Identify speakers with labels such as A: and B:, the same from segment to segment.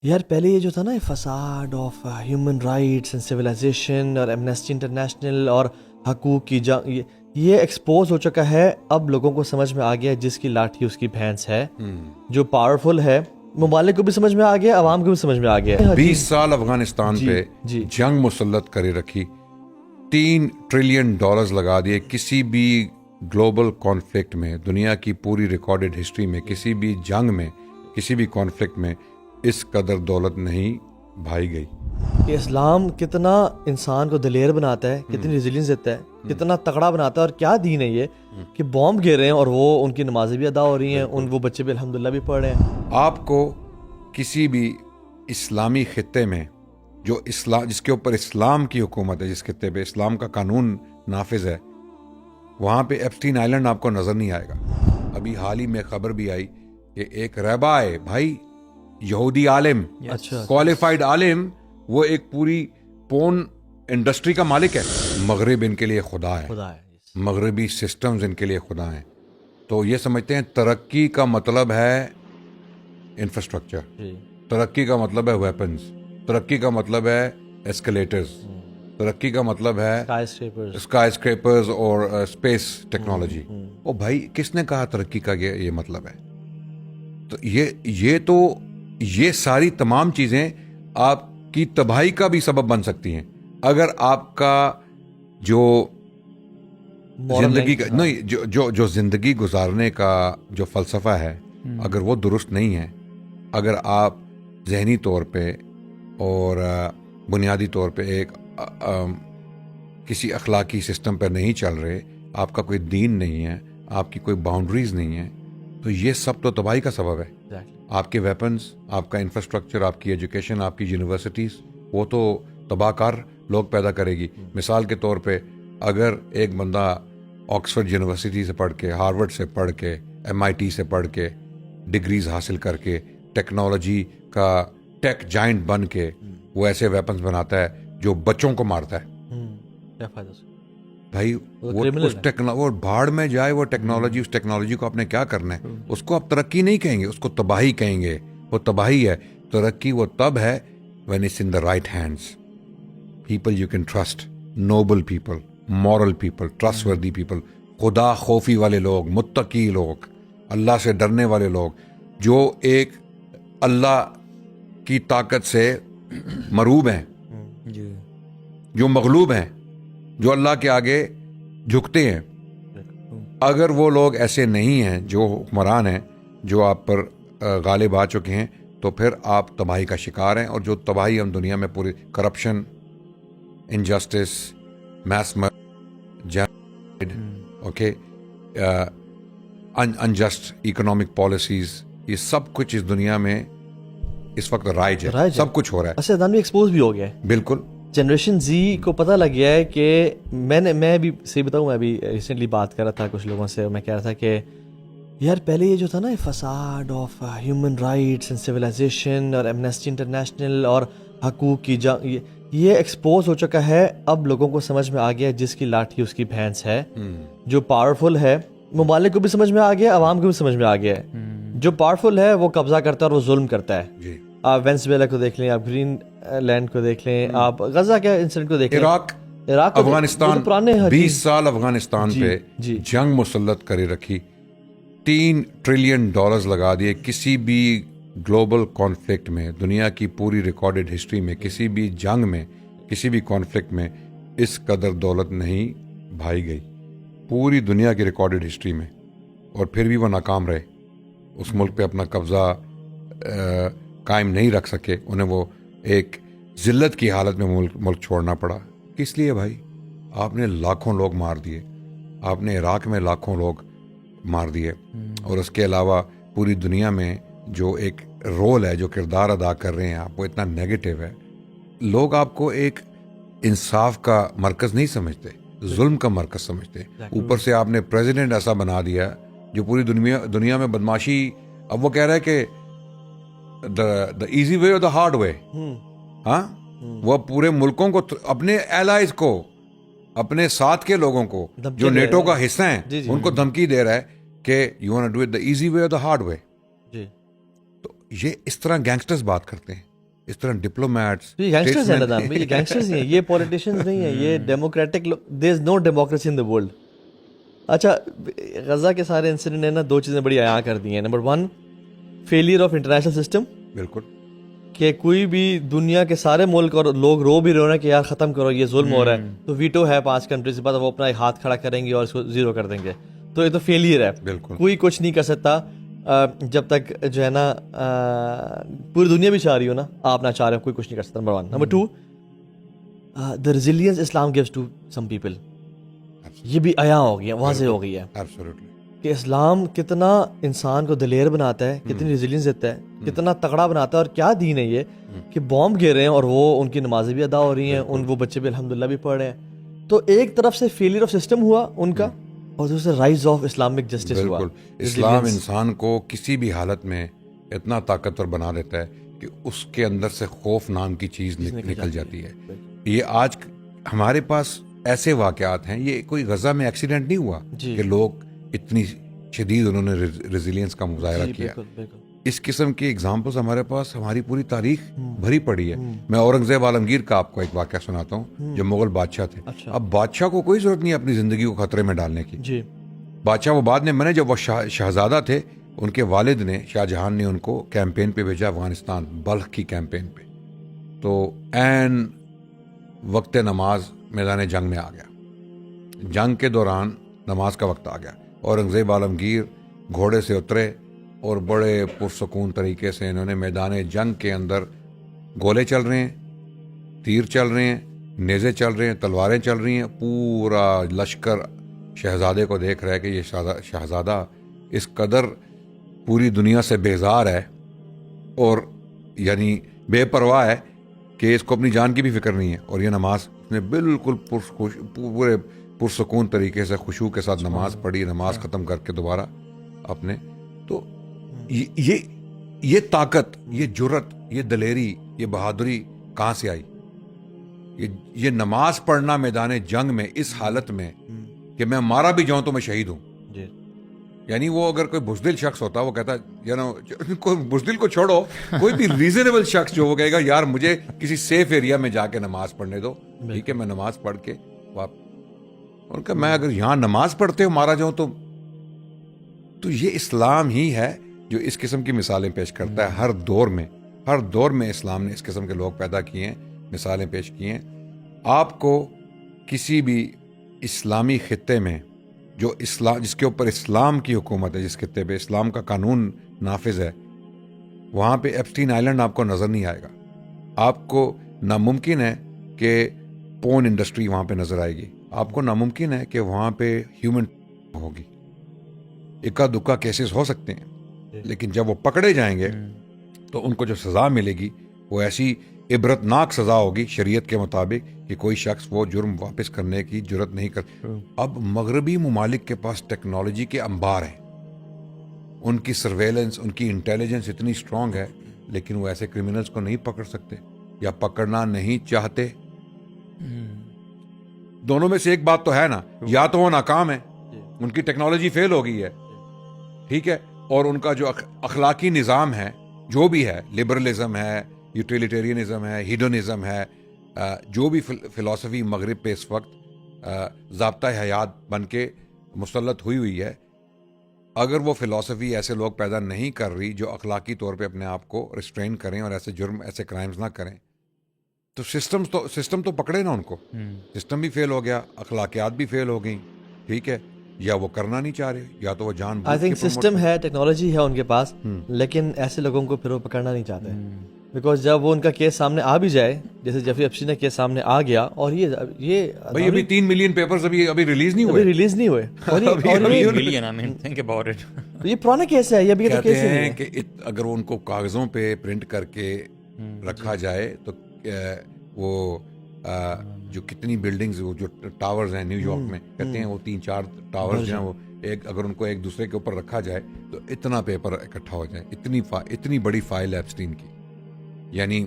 A: यार पहले ये जो था ना ये facade of human rights and civilization और एमनेस्टी इंटरनेशनल और हकूक की जंग ये एक्सपोज हो चुका है। अब लोगों को समझ में आ गया जिसकी लाठी उसकी भैंस है। जो पावरफुल है ममालिक को भी समझ में आ गया, अवाम को भी समझ में आ गया।
B: 20 साल अफगानिस्तान
A: जी,
B: पे
A: जी।
B: जंग मुसल्लत करे रखी, $3 ट्रिलियन लगा दिए। किसी भी ग्लोबल कॉन्फ्लिक्ट में, दुनिया की पूरी रिकॉर्डेड हिस्ट्री में, किसी भी जंग में, किसी भी कॉन्फ्लिक्ट में इस कदर दौलत नहीं भाई गई।
A: कि इस्लाम कितना इंसान को दलेर बनाता है, कितनी रेजिलियंस देता है, कितना तगड़ा बनाता है। और क्या दीन है ये कि बॉम्ब गिर रहे हैं और वो उनकी नमाजें भी अदा हो रही हैं, वो बच्चे भी अल्हम्दुलिल्लाह भी पढ़ रहे हैं।
B: आपको किसी भी इस्लामी खित्ते में जो इस्लाम, जिसके ऊपर इस्लाम की हुकूमत है, जिस खित्ते पे इस्लाम का कानून नाफिज है, वहाँ पे एप्स्टीन आइलैंड आपको नजर नहीं आएगा। अभी हाल ही में खबर भी आई कि एक रबाए भाई, यहूदी आलिम,
A: अच्छा,
B: क्वालिफाइड आलिम, वो एक पूरी पोर्न इंडस्ट्री का मालिक है। मगरिब इनके लिए खुदा है,
A: खुदा है।
B: मगरबी सिस्टम्स इनके लिए खुदा हैं। तो ये समझते हैं तरक्की का मतलब है इंफ्रास्ट्रक्चर, तरक्की का मतलब है वेपन्स, तरक्की का मतलब है एस्केलेटर्स, तरक्की का मतलब है स्काई स्क्रेपर्स और स्पेस टेक्नोलॉजी। ओ भाई, किसने कहा तरक्की का ये मतलब है? तो ये सारी तमाम चीजें आपकी तबाही का भी सबब बन सकती हैं अगर आपका जो जिंदगी का नहीं, जो जिंदगी गुजारने का जो फलसफा है, अगर वो दुरुस्त नहीं है, अगर आप जहनी तौर पे और बुनियादी तौर पे एक किसी अखलाकी सिस्टम पर नहीं चल रहे, आपका कोई दीन नहीं है, आपकी कोई बाउंड्रीज नहीं है, तो ये सब तो तबाही का सबब है। आपके वेपन्स, आपका इंफ्रास्ट्रक्चर, आपकी एजुकेशन, आपकी यूनिवर्सिटीज, वो तो तबाहकार लोग पैदा करेगी। मिसाल के तौर पे अगर एक बंदा ऑक्सफोर्ड यूनिवर्सिटी से पढ़ के, हार्वर्ड से पढ़ के, MIT से पढ़ के, डिग्रीज हासिल करके, टेक्नोलॉजी का टेक जाइंट बन के वो ऐसे वेपन्स बनाता है जो बच्चों को मारता है,
A: क्या फायदा
B: भाई वो भाड़ में जाए वो टेक्नोलॉजी। उस टेक्नोलॉजी को आपने क्या करना है? उसको आप तरक्की नहीं कहेंगे, उसको तबाही कहेंगे। वो तबाही है। तरक्की वो तब है when it's in the right hands, people you can trust, noble people, moral people, trustworthy people, खुदा खौफी वाले लोग, मुत्तकी लोग, अल्लाह से डरने वाले लोग, जो एक अल्लाह की ताकत से मरूब हैं, जो मगलूब हैं, जो अल्लाह के आगे झुकते हैं। अगर वो लोग ऐसे नहीं हैं, जो हुक्मरान हैं, जो आप पर गालिब आ चुके हैं, तो फिर आप तबाही का शिकार हैं। और जो तबाही हम दुनिया में पूरी corruption, injustice, mess okay, unjust economic policies, ये सब कुछ इस दुनिया में इस वक्त राइज है, सब कुछ हो रहा है।
A: अच्छा, भी एक्सपोज भी हो गया है।
B: बिल्कुल,
A: जनरेशन जी को पता लग गया है कि मैं भी सही बताऊं, मैं भी रिसेंटली बात कर रहा था कुछ लोगों से, मैं कह रहा था कि यार पहले ये जो था ना ये facade of human rights and civilization और एमनेस्टी इंटरनेशनल और हकूक की जंग ये एक्सपोज हो चुका है। अब लोगों को समझ में आ गया जिसकी लाठी उसकी भैंस है। जो पावरफुल है ममालिक को भी समझ में आ गया, अवाम को भी समझ में आ गया है। जो पावरफुल है वो कब्जा करता है और वो जुल्म करता है। आप वेनेजुएला को देख लें, आप ग्रीन लैंड को देख लें, आप गजा के इंसिडेंट को देख लें,
B: इराक अफगानिस्तान, 20 साल अफगानिस्तान पे जंग मुसल्लत करे रखी, $3 ट्रिलियन लगा दिए। किसी भी ग्लोबल कॉन्फ्लिक्ट में, दुनिया की पूरी रिकॉर्डेड हिस्ट्री में, किसी भी जंग में, किसी भी कॉन्फ्लिक्ट में इस कदर दौलत नहीं भाई गई, पूरी दुनिया की रिकॉर्डेड हिस्ट्री में। और फिर भी वो नाकाम रहे, उस मुल्क पे अपना कब्जा कायम नहीं रख सके। उन्हें वो एक जिल्लत की हालत में मुल्क छोड़ना पड़ा। किस लिए भाई? आपने लाखों लोग मार दिए, आपने इराक में लाखों लोग मार दिए, और उसके अलावा पूरी दुनिया में जो एक रोल है, जो किरदार अदा कर रहे हैं आप, वो इतना नेगेटिव है। लोग आपको एक इंसाफ का मरकज नहीं समझते, जुल्म का मरकज समझते। ऊपर से आपने प्रेसिडेंट ऐसा बना दिया जो पूरी दुनिया में बदमाशी। अब वो कह रहा है कि द इजी वे और द हार्ड वे। हाँ, वो पूरे मुल्कों को, अपने एलाइज को, अपने साथ के लोगों को जो नेटो का हिस्सा हैं, उनको धमकी दे रहा है कि you want to do it the easy way और द हार्ड वे। तो ये इस तरह गैंगस्टर्स बात करते हैं। इस तरह डिप्लोमेट्स,
A: ये गैंगस्टर्स हैं नदाम, ये गैंगस्टर्स नहीं है, ये पॉलिटिशियंस नहीं है, ये democratic, there is no democracy in the world. अच्छा, गजा के सारे इंसिडेंट ने ना दो चीज़ें बड़ी आया कर दी हैं। Number 1, failure of international system,
B: बिल्कुल,
A: कि कोई भी दुनिया के सारे मुल्क और लोग रो भी रहे हैं कि यार ख़त्म करो, ये जुल्म हो रहा है, तो वीटो है 5 कंट्रीज के बाद, वो अपना एक हाथ खड़ा करेंगे और इसको ज़ीरो कर देंगे। तो ये तो फेलियर है,
B: बिल्कुल।
A: कोई कुछ नहीं कर सकता जब तक जो है ना पूरी दुनिया भी चाह रही हो ना, आप ना चाह रहे हो, कोई कुछ नहीं कर सकता। Number 1। Number 2, the resilience Islam gives to some people, ये भी आया हो गया, वाज़ेह हो गई है
B: एब्सोल्युटली,
A: कि इस्लाम कितना इंसान को दिलेर बनाता है, कितनी रेजिलियंस देता है, कितना तगड़ा बनाता है। और क्या दीन है ये कि बॉम्ब गिर रहे हैं और वो उनकी नमाजें भी अदा हो रही हैं, वो बच्चे भी अल्हम्दुलिल्लाह भी पढ़ रहे हैं। तो एक तरफ से फेलियर ऑफ सिस्टम हुआ उनका, और दूसरा राइज ऑफ इस्लामिक जस्टिस हुआ।
B: बिल्कुल। इस्लाम इंसान को किसी भी हालत में इतना ताकतवर बना देता है कि उसके अंदर से खौफ नाम की चीज़ निकल जाती है। ये आज हमारे पास ऐसे वाक़यात हैं, ये कोई गजा में एक्सीडेंट नहीं हुआ कि लोग इतनी शदीद उन्होंने रेजिलियंस का मुजाहरा किया। इस किस्म की एग्जाम्पल्स हमारे पास हमारी पूरी तारीख भरी पड़ी है। मैं औरंगजेब आलमगीर का आपको एक वाक़या सुनाता हूँ, जो मुगल बादशाह थे।
A: अच्छा।
B: अब बादशाह को कोई जरूरत नहीं है अपनी ज़िंदगी को ख़तरे में डालने की।
A: जी।
B: बादशाह वो बाद में बने, जब वो शहजादा थे, उनके वालिद ने, शाहजहां ने उनको कैंपेन पे भेजा, अफगानिस्तान बल्ख की कैंपेन पे। तो ऐन वक्त नमाज मैदान जंग में आ गया। जंग के दौरान नमाज का वक्त आ गया। औरंगजेब आलमगीर घोड़े से उतरे और बड़े पुरसकून तरीके से इन्होंने मैदान जंग के अंदर, गोले चल रहे हैं, तीर चल रहे हैं, नेज़े चल रहे हैं, तलवारें चल रही हैं, पूरा लश्कर शहजादे को देख रहा है कि ये शहजादा इस कदर पूरी दुनिया से बेजार है और यानी बेपरवाह है कि इसको अपनी जान की भी फिक्र नहीं है। और ये नमाज उसने बिल्कुल पूरे पुरसकून तरीके से खुशू के साथ नमाज पढ़ी, नमाज ख़त्म करके दोबारा अपने। तो ये ताकत, ये जुर्रत, ये दलेरी, ये बहादुरी कहाँ से आई? ये नमाज पढ़ना मैदान जंग में इस हालत में कि मैं मारा भी जाऊं तो मैं शहीद हूं। यानी वो अगर कोई बुज़दिल शख्स होता, वो कहता कोई बुज़दिल को छोड़ो, कोई भी रीजनेबल शख्स जो वो कहेगा यार मुझे किसी सेफ एरिया में जाके नमाज पढ़ने दो, ठीक है, मैं नमाज पढ़ के उनका मैं अगर यहाँ नमाज पढ़ते हो मारा जाऊं तो ये इस्लाम ही है जो इस किस्म की मिसालें पेश करता है। हर दौर में इस्लाम ने इस किस्म के लोग पैदा किए हैं, मिसालें पेश की हैं। आपको किसी भी इस्लामी खित्ते में जो इस्लाम, जिसके ऊपर इस्लाम की हुकूमत है, जिस खित्ते पे इस्लाम का कानून नाफिज है, वहाँ पे एप्स्टीन आइलैंड आपको नज़र नहीं आएगा। आपको नामुमकिन है कि पोर्न इंडस्ट्री वहाँ पे नज़र आएगी। आपको नामुमकिन है कि वहाँ पे ह्यूमन होगी। इक्का दुक्का केसेस हो सकते हैं, लेकिन जब वो पकड़े जाएंगे तो उनको जो सज़ा मिलेगी वो ऐसी इबरतनाक सज़ा होगी शरीयत के मुताबिक कि कोई शख्स वो जुर्म वापस करने की जुर्रत नहीं कर। अब मगरबी मुमालिक के पास टेक्नोलॉजी के अंबार हैं, उनकी सर्वेलेंस, उनकी इंटेलिजेंस इतनी स्ट्रांग है, लेकिन वो ऐसे क्रिमिनल्स को नहीं पकड़ सकते या पकड़ना नहीं चाहते। दोनों में से एक बात तो है ना, या तो वो नाकाम है, उनकी टेक्नोलॉजी फेल हो गई है, ठीक है, और उनका जो अखलाकी निज़ाम है, जो भी है, लिबरलिज्म है, यूटिलिटेरियनिज्म है, हीडोनिज्म है, जो भी फिलॉसफी मगरिब पे इस वक्त ज़ाब्ता हयात बन के मुसल्लत हुई है, अगर वो फिलॉसफी ऐसे लोग पैदा नहीं कर रही जो अखलाकी तौर पे अपने आप को रिस्ट्रेन करें और ऐसे जुर्म, ऐसे क्राइम्स ना करें, तो सिस्टम तो पकड़े ना उनको। सिस्टम भी फेल हो गया, अखलाकियात भी फेल हो गई, ठीक है, या वो करना नहीं चाह रहे, या तो वो जान।
A: आई थिंक सिस्टम है, टेक्नोलॉजी है उनके पास, लेकिन ऐसे लोगों को फिर वो पकड़ना नहीं चाहते, बिकॉज जब वो उनका केस सामने आ भी जाए, जैसे जेफरी एप्स्टीन का केस सामने आ गया, और ये
B: भाई अभी 3 मिलियन पेपर्स अभी रिलीज नहीं हुए,
A: और ये पुराना केस है, ये अभी तो केस
B: है कि अगर उनको कागजों पे प्रिंट करके रखा जाए तो वो जो कितनी बिल्डिंग्स, जो टावर्स हैं न्यूयॉर्क में, कहते हैं वो 3-4 टावर्स जो हैं, वो एक अगर उनको एक दूसरे के ऊपर रखा जाए तो इतना पेपर इकट्ठा हो जाए, इतनी बड़ी फाइल है एप्स्टीन की। यानी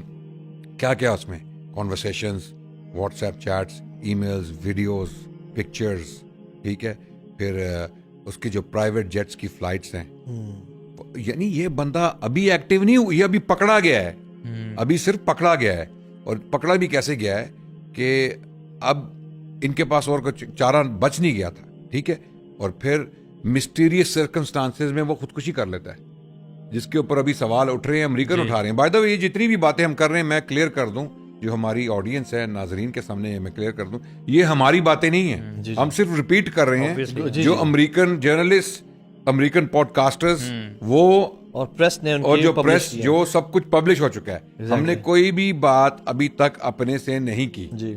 B: क्या क्या उसमें conversations, WhatsApp chats, emails, videos, pictures, ठीक है, फिर उसकी जो प्राइवेट जेट्स की फ्लाइट्स हैं। यानी ये बंदा अभी एक्टिव नहीं हुआ, ये अभी पकड़ा गया है, अभी सिर्फ पकड़ा गया है, और पकड़ा भी कैसे गया है कि अब इनके पास और कुछ चारा बच नहीं गया था, ठीक है, और फिर मिस्टीरियस सर्कमस्टांसेस में वो खुदकुशी कर लेता है, जिसके ऊपर अभी सवाल उठ रहे हैं, अमेरिकन उठा रहे हैं। बाय द वे, ये जितनी भी बातें हम कर रहे हैं, मैं क्लियर कर दूं, जो हमारी ऑडियंस है, नाजरीन के सामने मैं क्लियर कर दूं, ये हमारी बातें नहीं है, हम सिर्फ रिपीट कर रहे हैं जो अमेरिकन जर्नलिस्ट, अमेरिकन पॉडकास्टर्स, वो
A: और प्रेस ने
B: और जो प्रेस जो सब कुछ पब्लिश हो चुका है। हमने कोई भी बात अभी तक अपने से नहीं की जी।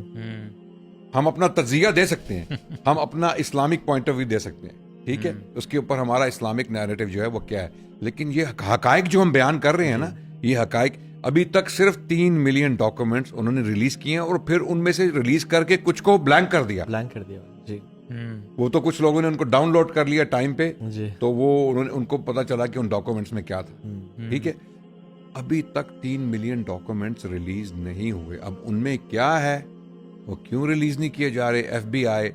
B: हम अपना तज्जिया दे सकते हैं, हम अपना इस्लामिक पॉइंट ऑफ व्यू दे सकते हैं, ठीक है, उसके ऊपर हमारा इस्लामिक नैरेटिव जो है वो क्या है, लेकिन ये हकाइक जो हम बयान कर रहे हैं ना, ये हकाइक अभी तक सिर्फ 3 मिलियन डॉक्यूमेंट्स उन्होंने रिलीज किए हैं, और फिर उनमें से रिलीज करके कुछ को ब्लैंक कर दिया
A: जी।
B: वो तो कुछ लोगों ने उनको डाउनलोड कर लिया टाइम पे, तो वो उनको पता चला कि उन डॉक्यूमेंट्स में क्या था, ठीक है। अभी तक 3 मिलियन डॉक्यूमेंट्स रिलीज नहीं हुए, अब उनमें क्या है, वो क्यों रिलीज नहीं किए जा रहे। FBI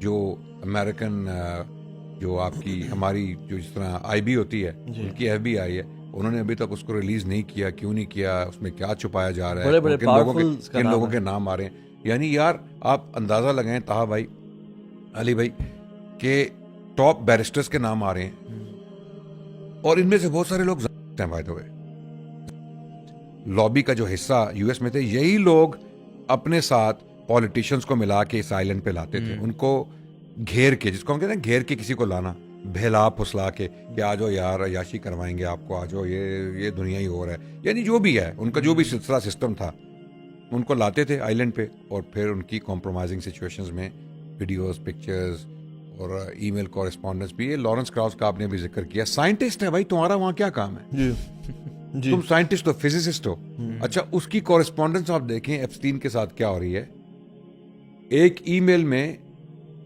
B: जो अमेरिकन जो आपकी हमारी जो जिस तरह IB होती है, उनकी FBI है, उन्होंने अभी तक उसको रिलीज नहीं किया, क्यों नहीं किया, उसमें क्या छुपाया जा रहा है, किन लोगों के नाम आ रहे हैं। यानी यार आप अंदाजा लगाएं ताहा भाई, अली भाई, के टॉप बैरिस्टर्स के नाम आ रहे हैं, और इनमें से बहुत सारे लोग हैं बाय द वे, लॉबी का जो हिस्सा US में थे, यही लोग अपने साथ पॉलिटिशियंस को मिला के इस आइलैंड पे लाते थे, उनको घेर के, जिसको हम कहते हैं घेर के किसी को लाना, बहला फुसला के कि आ जाओ यार अयाशी करवाएंगे आपको, आ जाओ, ये दुनिया ही और है, यानी जो भी है उनका जो भी सिलसिला सिस्टम था, उनको लाते थे आइलैंड पे, और फिर उनकी कॉम्प्रोमाइजिंग सिचुएशंस में वीडियोस, पिक्चर्स और ईमेल कॉरेस्पॉन्डेंस भी। ये लॉरेंस क्राउस का आपने भी जिक्र किया, साइंटिस्ट है भाई, तुम्हारा वहां क्या काम है जी। तुम साइंटिस्ट हो, फिजिसिस्ट हो, अच्छा, उसकी कॉरेस्पॉन्डेंस आप देखें एप्स्टीन के साथ क्या हो रही है। एक ईमेल में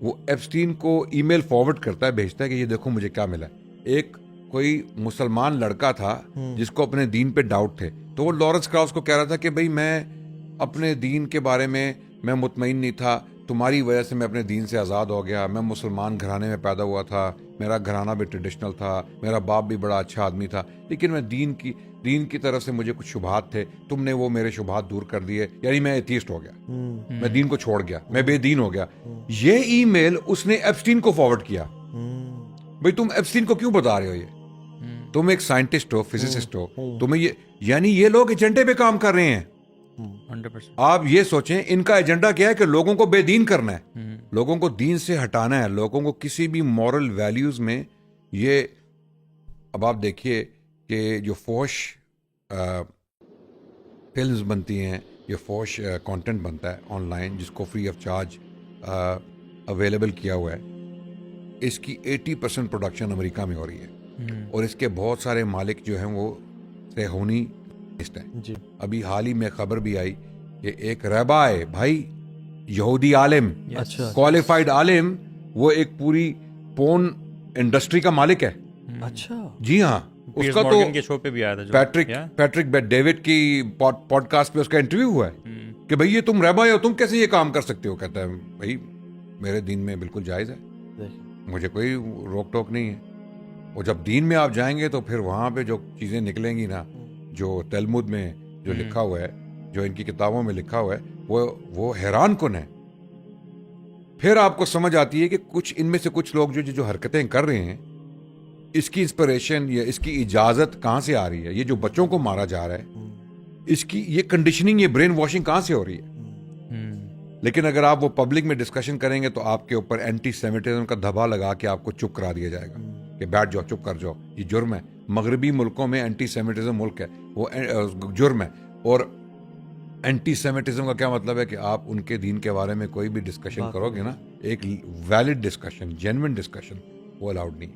B: वो एप्स्टीन को ईमेल फॉरवर्ड करता है, भेजता है कि ये देखो मुझे क्या मिला। एक कोई मुसलमान लड़का था जिसको अपने दीन पे डाउट थे, तो वो लॉरेंस क्राउस को कह रहा था कि भाई मैं अपने दीन के बारे में मैं मुतमईन नहीं था, तुम्हारी वजह से मैं अपने दीन से आज़ाद हो गया, मैं मुसलमान घराने में पैदा हुआ था, मेरा घराना भी ट्रेडिशनल था, मेरा बाप भी बड़ा अच्छा आदमी था, लेकिन मैं दीन की तरफ से मुझे कुछ शुबहात थे, तुमने वो मेरे शुबहात दूर कर दिए, यानी मैं एथीस्ट हो गया, मैं दीन को छोड़ गया, मैं बेदीन हो गया। ये ईमेल उसने एप्स्टीन को फॉरवर्ड किया। भाई तुम एप्स्टीन को क्यों बता रहे हो ये? तुम एक साइंटिस्ट हो, फिजिसिस्ट हो, तुम्हें ये, यानी ये लोग एजेंडे पे काम कर रहे हैं 100%। आप ये सोचें इनका एजेंडा क्या है कि लोगों को बेदीन करना है, लोगों को दीन से हटाना है, लोगों को किसी भी मॉरल वैल्यूज में ये। अब आप देखिए कि जो फोश फिल्म्स बनती हैं, ये फोश कंटेंट बनता है ऑनलाइन, जिसको फ्री ऑफ चार्ज अवेलेबल किया हुआ है, इसकी 80% प्रोडक्शन अमेरिका में हो रही है, और इसके बहुत सारे मालिक जो हैं वो सेहूनी है। अभी हाल ही में खबर भी आई कि एक रबाय भाई, यहूदी आलिम, क्वालिफाइड आलिम, वो एक पूरी पोर्न इंडस्ट्री का मालिक है। अच्छा, जी हाँ, उसका तो के शो पे भी आया था, पैट्रिक बेट डेविड की पॉडकास्ट पे उसका इंटरव्यू हुआ है कि भाई ये तुम रबाय हो, तुम कैसे ये काम कर सकते हो? कहता है भाई मेरे दीन में बिल्कुल जायज है, मुझे कोई रोक टोक नहीं है। और जब दीन में आप जाएंगे तो फिर वहां पे जो चीजें निकलेंगी ना, जो तलमुद में जो लिखा हुआ है, जो इनकी किताबों में लिखा हुआ है, वो हैरान कुन है। फिर आपको समझ आती है कि कुछ इनमें से कुछ लोग जो हरकतें कर रहे हैं, इसकी इंस्पिरेशन या इसकी इजाजत कहां से आ रही है? ये जो बच्चों को मारा जा रहा है, इसकी ये कंडीशनिंग, ये ब्रेन वॉशिंग कहां से हो रही है? लेकिन अगर आप वो पब्लिक में डिस्कशन करेंगे तो आपके ऊपर एंटी सेमिटिज्म का धब्बा लगा के आपको चुप करा दिया जाएगा कि बैठ जाओ, चुप कर जाओ, ये जुर्म है। मगरबी मुल्कों में एंटी सेमिटिज्म मुल्क है, वो जुर्म है। और एंटी सेमिटिज्म का क्या मतलब है कि आप उनके दीन के बारे में कोई भी डिस्कशन करोगे ना, एक वैलिड डिस्कशन, जेन्युइन डिस्कशन, वो अलाउड नहीं।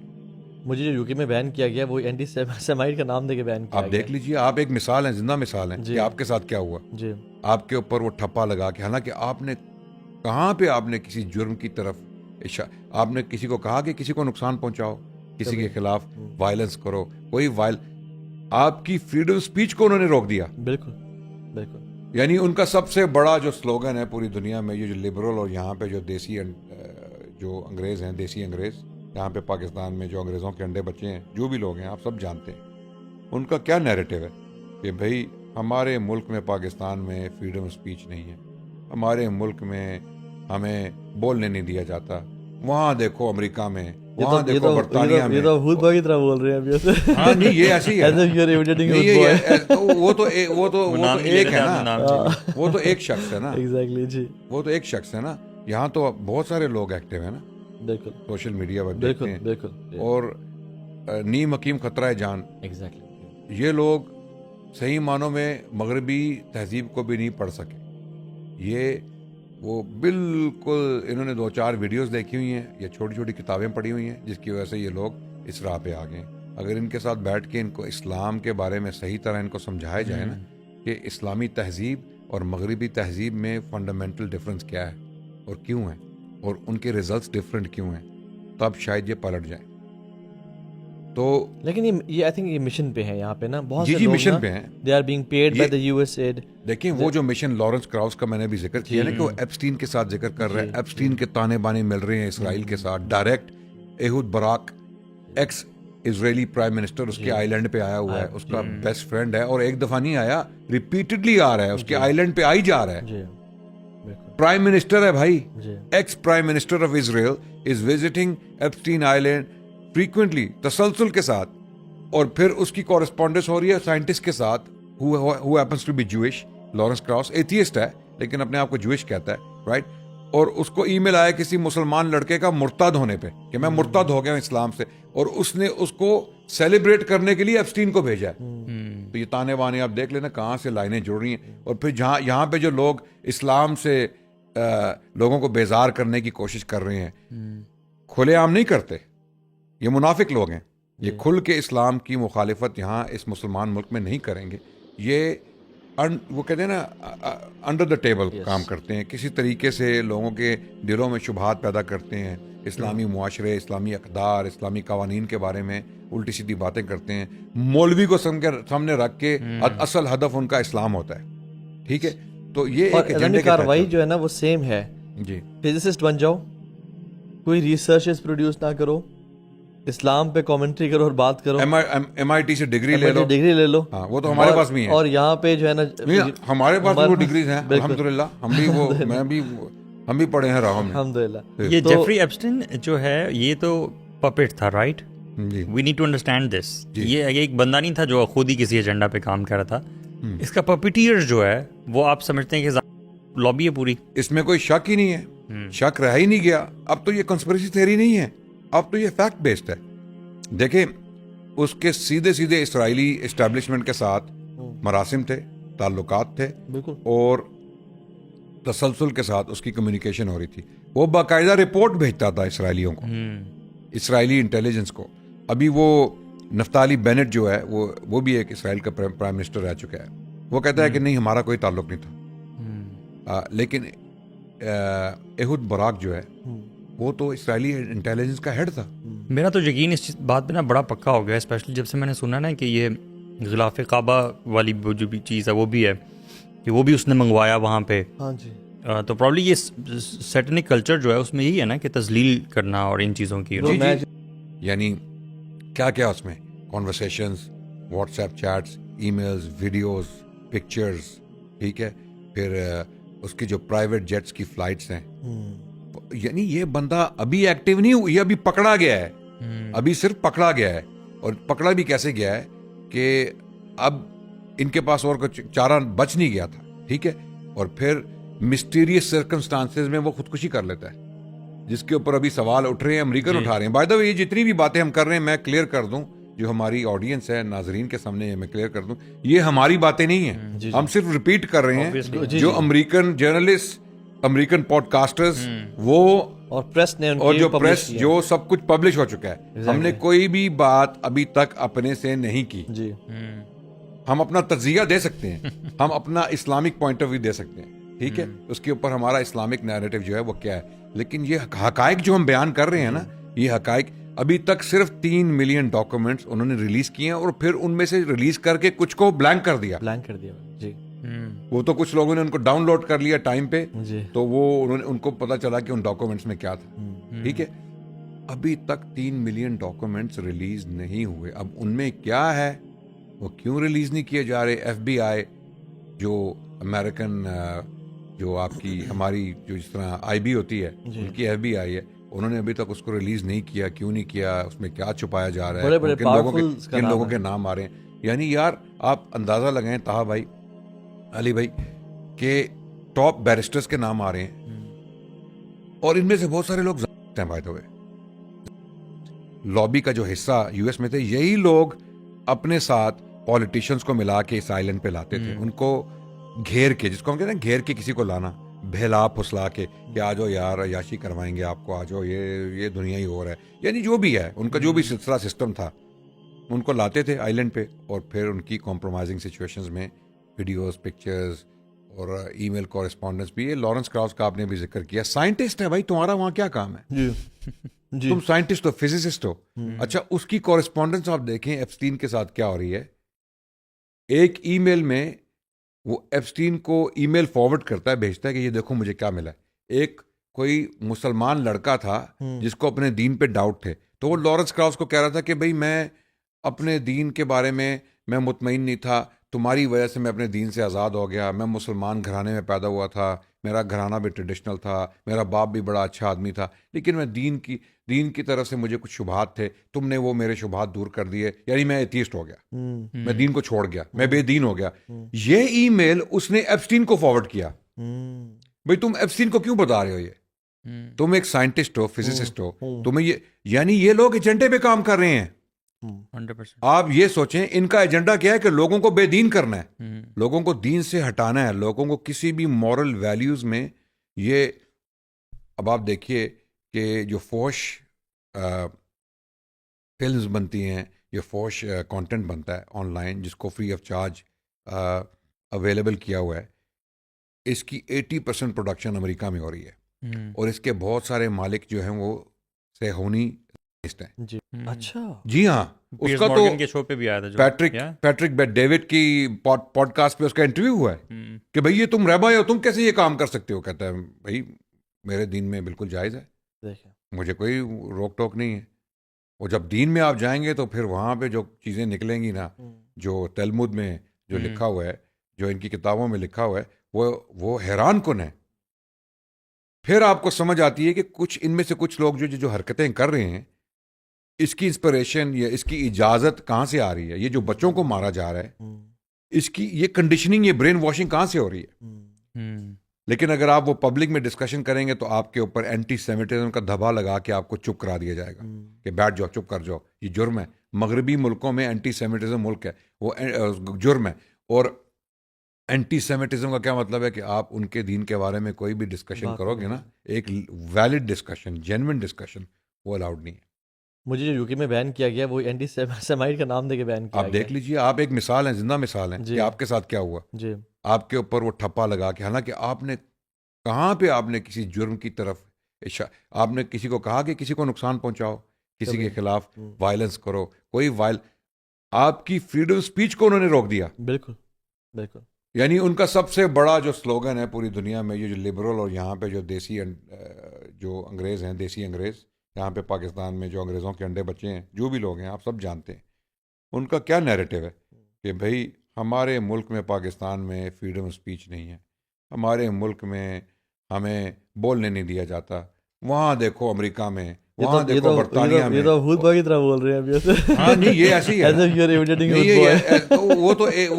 A: मुझे जो यूके में बैन किया गया वो एंटी सेमाइट का नाम देके बैन किया
B: आप देख लीजिए, आप एक मिसाल हैं, जिंदा मिसाल हैं कि आपके साथ क्या हुआ जी। आपके ऊपर वो ठप्पा लगा के, हालांकि आपने कहाँ पे आपने किसी जुर्म की तरफ, आपने किसी को कहा कि किसी को नुकसान पहुंचाओ, किसी के खिलाफ वायलेंस करो, कोई आपकी फ्रीडम स्पीच को उन्होंने रोक दिया।
A: बिल्कुल बिल्कुल।
B: यानी उनका सबसे बड़ा जो स्लोगन है पूरी दुनिया में, ये जो लिबरल और यहाँ पे जो देसी जो अंग्रेज हैं, देसी अंग्रेज, यहाँ पे पाकिस्तान में जो अंग्रेजों के अंडे बच्चे हैं, जो भी लोग हैं आप सब जानते हैं, उनका क्या नैरेटिव है कि भाई हमारे मुल्क में, पाकिस्तान में फ्रीडम ऑफ स्पीच नहीं है, हमारे मुल्क में हमें बोलने नहीं दिया जाता। वहाँ देखो अमेरिका में, वहाँ देखो बर्तानिया में।
A: ये तो भूत भाई की तरह बोल रहे हैं अभी ऐसे।
B: हाँ नहीं, ये ऐसी है।
A: As if you're imitating a
B: नहीं,
A: good boy.
B: तो वो तो एक है ना, वो तो एक शख्स है ना,
A: Exactly, जी।
B: वो तो एक शख्स है ना। यहाँ तो बहुत सारे लोग एक्टिव है ना,
A: बिल्कुल
B: सोशल मीडिया पर देखते हैं।
A: बिल्कुल।
B: और नीम हकीम खतरा है जान।
A: Exactly.
B: ये लोग सही मानों में मगरबी तहजीब को भी नहीं पढ़ सके। ये वो बिल्कुल, इन्होंने 2-4 वीडियोस देखी हुई हैं या छोटी छोटी किताबें पढ़ी हुई हैं, जिसकी वजह से ये लोग इस राह पे आ गए। अगर इनके साथ बैठ के इनको इस्लाम के बारे में सही तरह इनको समझाया जाए ना कि इस्लामी तहजीब और मगरबी तहजीब में फंडामेंटल डिफरेंस क्या है और क्यों है, और उनके रिजल्ट्स डिफरेंट क्यों हैं, तब शायद ये पलट जाए। तो
A: लेकिन ये आई थिंक ये मिशन पे है यहाँ पे ना, बहुत
B: जी
A: से लोग
B: मिशन
A: ना,
B: पे हैं।
A: They are being paid by the US aid.
B: देखिए वो जो मिशन लॉरेंस क्राउस का मैंने भी जिक्र किया ना कि वो एप्स्टीन के साथ जिक्र कर रहे हैं, एप्स्टीन के ताने बाने मिल रहे हैं इसराइल के साथ direct. Ehud Barak x Israeli prime minister उसके आइलैंड पे आया हुआ है, उसका बेस्ट फ्रेंड है, और एक दफा नहीं आया, रिपीटेडली आ रहा है, उसके आइलैंड पे आई जा रहा है। प्राइम मिनिस्टर है भाई, ex prime minister of Israel is visiting Epstein island frequently, तसलसल के साथ, और फिर उसकी कॉरेस्पॉन्डेंस हो रही है साइंटिस्ट के साथ who happens to be Jewish। Lawrence crows atheist है लेकिन अपने आप को ज्यूइश कहता है, राइट। और उसको ईमेल आया किसी मुसलमान लड़के का मुर्तद होने पे कि मैं मुर्तद हो गया हूं इस्लाम से, और उसने उसको सेलिब्रेट करने के लिए एप्स्टीन को भेजा है। तो ये ताने वाने आप देख लेना कहाँ से लाइनें जुड़ रही हैं। और फिर जहाँ यहाँ पे जो लोग इस्लाम से लोगों को बेजार करने की कोशिश कर रहे हैं, खुलेआम नहीं करते, ये मुनाफिक लोग हैं, ये खुल के इस्लाम की मुखालिफत यहाँ इस मुसलमान मुल्क में नहीं करेंगे। ये वो कहते हैं ना अंडर द टेबल काम करते हैं, किसी तरीके से लोगों के दिलों में शुबहात पैदा करते हैं, इस्लामी मुआशरे, इस्लामी अक़दार, इस्लामी कवानीन के बारे में उल्टी सीधी बातें करते हैं। मौलवी को सामने रख के असल हदफ उनका इस्लाम होता है, ठीक है। तो ये एक एजेंडे की
A: कार्रवाई जो है ना वो सेम है
B: जी।
A: फिजिसिस्ट बन जाओ, कोई रिसर्चेस प्रोड्यूस ना करो, इस्लाम पे कमेंट्री करो और बात करो,
B: MIT से डिग्री ले लो। हाँ, वो तो हमारे पास भी है।
A: और यहाँ पे जो है ना,
B: हमारे पास वो डिग्रीज हैं अल्हम्दुलिल्लाह, हम भी पढ़े हैं राह में
A: अल्हम्दुलिल्लाह।
C: ये जेफरी एप्स्टीन जो है ये तो पपेट था, right? We need to understand this. ये एक बंदा नहीं था जो खुद ही किसी एजेंडा पे काम कर रहा था। इसका पपेटियर जो है वो आप समझते हैं कि लॉबी है पूरी,
B: इसमें कोई शक ही नहीं है, शक रह ही नहीं गया। अब तो ये कंस्पिरेसी थ्योरी नहीं है, अब तो ये फैक्ट बेस्ड है। देखें, उसके सीधे सीधे इस्राएली एस्टैब्लिशमेंट के साथ मरासिम थे, ताल्लुकात थे, और तसलसल के साथ उसकी कम्युनिकेशन हो रही थी। वो बाकायदा रिपोर्ट भेजता था इसराइलियों को, इसराइली इंटेलिजेंस को। अभी वो नफ्ताली बेनेट जो है वो भी एक इसराइल का प्राइम मिनिस्टर रह चुका है, वो कहता है कि नहीं हमारा कोई ताल्लुक नहीं था। लेकिन एहूद बराक जो है वो तो इसराइली इंटेलिजेंस का हेड था।
C: मेरा तो यकीन इस बात पे ना बड़ा पक्का हो गया, स्पेशली जब से मैंने सुना ना कि ये गिलाफ काबा वाली जो भी चीज़ है वो भी है कि वो भी उसने मंगवाया वहाँ पे।
A: हाँ जी।
C: तो प्रॉब्ली ये सैटेनिक कल्चर जो है उसमें यही है ना कि तजलील करना और इन चीज़ों की।
B: यानी क्या क्या उसमें conversations, WhatsApp chats, emails, videos, pictures, ठीक है। फिर उसकी जो प्राइवेट जेट्स की फ्लाइट्स हैं, यानी ये बंदा अभी एक्टिव नहीं हुआ, ये अभी पकड़ा गया है, अभी सिर्फ पकड़ा गया है। और पकड़ा भी कैसे गया है कि अब इनके पास और कुछ चारा बच नहीं गया था, ठीक है। और फिर मिस्टीरियस सर्कमस्टांसेस में वो खुदकुशी कर लेता है, जिसके ऊपर अभी सवाल उठ रहे हैं, अमेरिकन उठा रहे हैं। बाय द वे, ये जितनी भी बातें हम कर रहे हैं, मैं क्लियर कर दूं, जो हमारी ऑडियंस है, नाजरीन के सामने मैं क्लियर कर दूं, ये हमारी बातें नहीं है, हम सिर्फ रिपीट कर रहे हैं जो अमेरिकन जर्नलिस्ट, अमेरिकन पॉडकास्टर्स, वो
A: और प्रेस ने
B: और जो प्रेस जो सब कुछ पब्लिश हो चुका है। हमने कोई भी बात अभी तक अपने से नहीं की जी। हम अपना तज्जिया दे सकते हैं, हम अपना इस्लामिक पॉइंट ऑफ व्यू दे सकते हैं, ठीक है। उसके ऊपर हमारा इस्लामिक नैरेटिव जो है वो क्या है, लेकिन ये हकायक जो हम बयान कर रहे हैं ना, ये हकायक अभी तक सिर्फ 3 मिलियन डॉक्यूमेंट्स उन्होंने रिलीज किए हैं, और फिर उनमें से रिलीज करके कुछ को ब्लैंक कर दिया
A: जी।
B: वो तो कुछ लोगों ने उनको डाउनलोड कर लिया टाइम पे, तो वो उनको पता चला कि उन डॉक्यूमेंट्स में क्या था, ठीक है। अभी तक 3 मिलियन डॉक्यूमेंट्स रिलीज नहीं हुए। अब उनमें क्या है, वो क्यों रिलीज नहीं किए जा रहे, FBI जो अमेरिकन जो आपकी हमारी जो जिस तरह आईबी होती है, उनकी एफबीआई है, उन्होंने अभी तक उसको रिलीज नहीं किया। क्यों नहीं किया? उसमें क्या छुपाया जा रहा है?
A: बड़े
B: किन लोगों के नाम आ रहे हैं? यानी यार आप अंदाजा लगाएं ताहा भाई, अली भाई, के टॉप बैरिस्टर्स के नाम आ रहे हैं और इनमें से बहुत सारे लोग हैं भाई। तो लॉबी का जो हिस्सा यूएस में थे, यही लोग अपने साथ पॉलिटिशियंस को मिला के इस आइलैंड पे लाते थे, उनको घेर के, जिसको हम कहते हैं घेर के किसी को लाना, बहला फुसला के कि आ जाओ यार अयाशी करवाएंगे आपको, आ जाओ, ये दुनिया ही और है। यानी जो भी है उनका जो भी सिलसिला सिस्टम था, उनको लाते थे आइलैंड पे और फिर उनकी कॉम्प्रोमाइजिंग सिचुएशंस में वीडियोस, पिक्चर्स और ईमेल कॉरेस्पॉन्डेंस भी। ये लॉरेंस क्राउस का आपने भी जिक्र किया, साइंटिस्ट है भाई, तुम्हारा वहां क्या काम है?
A: जी।
B: तुम साइंटिस्ट हो, फिजिसिस्ट हो। अच्छा, उसकी कॉरेस्पॉन्डेंस आप देखें एप्स्टीन के साथ क्या हो रही है। एक ईमेल में वो एप्स्टीन को ईमेल फॉरवर्ड करता है, भेजता है कि ये देखो मुझे क्या मिला है। एक कोई मुसलमान लड़का था जिसको अपने दीन पे डाउट थे, तो वो लॉरेंस क्राउस को कह रहा था कि भाई मैं अपने दीन के बारे में मैं मुतमईन नहीं था, तुम्हारी वजह से मैं अपने दीन से आज़ाद हो गया। मैं मुसलमान घराने में पैदा हुआ था, मेरा घराना भी ट्रेडिशनल था, मेरा बाप भी बड़ा अच्छा आदमी था, लेकिन मैं दीन की तरफ से मुझे कुछ शुबहात थे, तुमने वो मेरे शुबहात दूर कर दिए, यानी मैं एथीस्ट हो गया, मैं दीन को छोड़ गया, मैं बेदीन हो गया। ये ईमेल उसने एप्स्टीन को फॉरवर्ड किया। भाई तुम एप्स्टीन को क्यों बता रहे हो ये? तुम एक साइंटिस्ट हो, फिजिसिस्ट हो, तुम्हें ये, यानी ये लोग एजेंडे पे काम कर रहे हैं।
C: 100%।
B: आप ये सोचें इनका एजेंडा क्या है कि लोगों को बेदीन करना है, लोगों को दीन से हटाना है, लोगों को किसी भी मॉरल वैल्यूज में ये। अब आप देखिए कि जो फोश फिल्म्स बनती हैं, ये फोश कंटेंट बनता है ऑनलाइन जिसको फ्री ऑफ चार्ज अवेलेबल किया हुआ है, इसकी 80% प्रोडक्शन अमेरिका में हो रही है और इसके बहुत सारे मालिक जो हैं वो सेहूनी हैं।
A: जी। अच्छा,
B: जी हाँ, उसका तो
C: के शो पे भी आया था जो
B: पैट्रिक बेट डेविड की पॉडकास्ट पे उसका इंटरव्यू हुआ है कि भाई ये तुम रहबा हो, तुम कैसे ये काम कर सकते हो? कहता है भाई मेरे दीन में बिल्कुल जायज़ है, मुझे कोई रोक टोक नहीं है। और जब दीन में आप जाएंगे तो फिर वहाँ पे जो चीज़ें निकलेंगी ना, जो तलमुद में जो लिखा हुआ है, जो इनकी किताबों में लिखा हुआ है, वो हैरान कुन है। फिर आपको समझ आती है कि कुछ इनमें से कुछ लोग जो हरकतें कर रहे हैं, इसकी इंस्पिरेशन या इसकी इजाजत कहाँ से आ रही है? ये जो बच्चों को मारा जा रहा है, इसकी ये कंडीशनिंग, ये ब्रेन वॉशिंग कहाँ से हो रही है? लेकिन अगर आप वो पब्लिक में डिस्कशन करेंगे तो आपके ऊपर एंटी सेमिटिज्म का धब्बा लगा के आपको चुप करा दिया जाएगा कि बैठ जाओ, चुप कर जाओ, ये जुर्म है। मगरबी मुल्कों में एंटी सेमिटिज्म मुल्क है, वो जुर्म है। और एंटी सेमिटिज्म का क्या मतलब है कि आप उनके दीन के बारे में कोई भी डिस्कशन करोगे ना, एक वैलिड डिस्कशन, जेन्युइन डिस्कशन, वो अलाउड नहीं है।
A: मुझे जो यूके में बैन किया गया वो एंटी सेमाइट का नाम देके बैन किया
B: आप देख लीजिए, आप एक मिसाल है, जिंदा मिसाल है कि आपके साथ क्या हुआ।
A: जी।
B: आपके ऊपर वो ठप्पा लगा के, हालांकि आपने कहाँ पे आपने किसी जुर्म की तरफ, आपने किसी को कहा कि किसी को नुकसान पहुंचाओ, किसी के खिलाफ वायलेंस करो, कोई आपकी फ्रीडम स्पीच को उन्होंने रोक दिया।
A: बिल्कुल बिल्कुल।
B: यानी उनका सबसे बड़ा जो स्लोगन है पूरी दुनिया में, ये जो लिबरल और यहाँ पे जो देसी जो अंग्रेज़ हैं, देसी अंग्रेज़ यहाँ पे पाकिस्तान में जो अंग्रेज़ों के अंडे बच्चे हैं, जो भी लोग हैं आप सब जानते हैं, उनका क्या नैरेटिव है कि भाई हमारे मुल्क में, पाकिस्तान में फ्रीडम स्पीच नहीं है, हमारे मुल्क में हमें बोलने नहीं दिया जाता। वहाँ देखो अमेरिका में, वहाँ देखो बर्तानिया में,
A: ये तो भूत की तरह बोल रहे हैं अभी ऐसे।
B: हाँ नहीं, ये ऐसी है, वो तो एक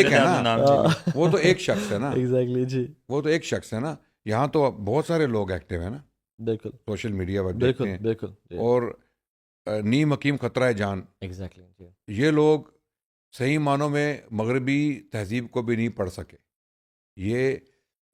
B: है ना, वो तो एक शख्स है ना,
A: एग्जैक्टली जी,
B: वो तो एक शख्स है ना। यहाँ तो बहुत सारे लोग एक्टिव है ना,
A: बिल्कुल,
B: सोशल मीडिया पर देखते हैं,
A: बिल्कुल।
B: और नीम हकीम खतरा है जान,
A: एग्जैक्टली।
B: ये लोग सही मानों में मगरबी तहजीब को भी नहीं पढ़ सके। ये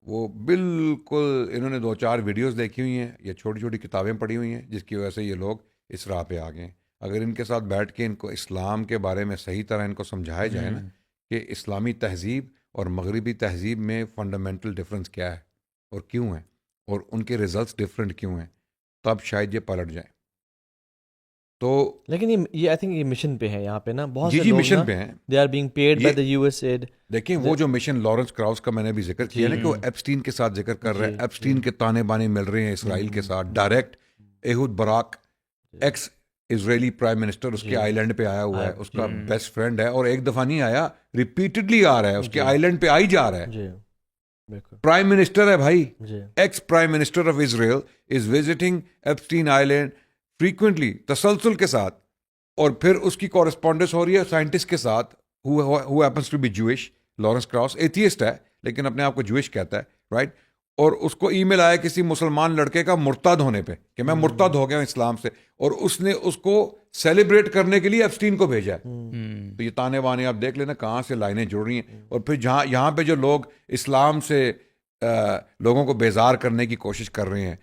B: वो बिल्कुल, इन्होंने 2-4 वीडियोस देखी हुई हैं, ये छोटी छोटी किताबें पढ़ी हुई हैं, जिसकी वजह से ये लोग इस राह पे आ गए। अगर इनके साथ बैठ के इनको इस्लाम के बारे में सही तरह इनको समझाया जाए ना कि इस्लामी तहजीब और मगरबी तहजीब में फ़ंडामेंटल डिफरेंस क्या है और क्यों है, और उनके रिजल्ट्स डिफरेंट क्यों हैं, तब शायद ये पलट जाए। तो
A: लेकिन ये आई थिंक ये मिशन पे है यहाँ पे ना, बहुत
B: जी मिशन पे हैं,
A: they are being paid by the US aid.
B: देखिए वो जो मिशन लॉरेंस क्राउस का मैंने भी जिक्र किया ना कि वो एप्स्टीन के साथ जिक्र कर रहे हैं, एप्स्टीन के ताने बाने मिल रहे हैं इसराइल के साथ direct. Ehud Barak x Israeli prime minister उसके आइलैंड पे आया हुआ है, उसका बेस्ट फ्रेंड है, और एक दफा नहीं आया, रिपीटेडली आ रहा है, उसके आइलैंड पे आई जा रहा है। प्राइम मिनिस्टर है भाई, ex prime minister of Israel is visiting Epstein island frequently, तसलसल के साथ, और फिर उसकी कॉरेस्पॉन्डेंस हो रही है साइंटिस्ट के साथ who happens to be Jewish, Lawrence cross atheist है लेकिन अपने आप को ज्यूइश कहता है, राइट? और उसको ईमेल आया किसी मुसलमान लड़के का मुर्तद होने पे कि मैं मुर्तद हो गया हूं इस्लाम से, और उसने उसको सेलिब्रेट करने के लिए एप्स्टीन को भेजा है। तो ये ताने बाने आप देख लेना कहाँ से लाइनें जुड़ रही हैं। और फिर जहाँ यहाँ पे जो लोग इस्लाम से लोगों को बेजार करने की कोशिश कर रहे हैं,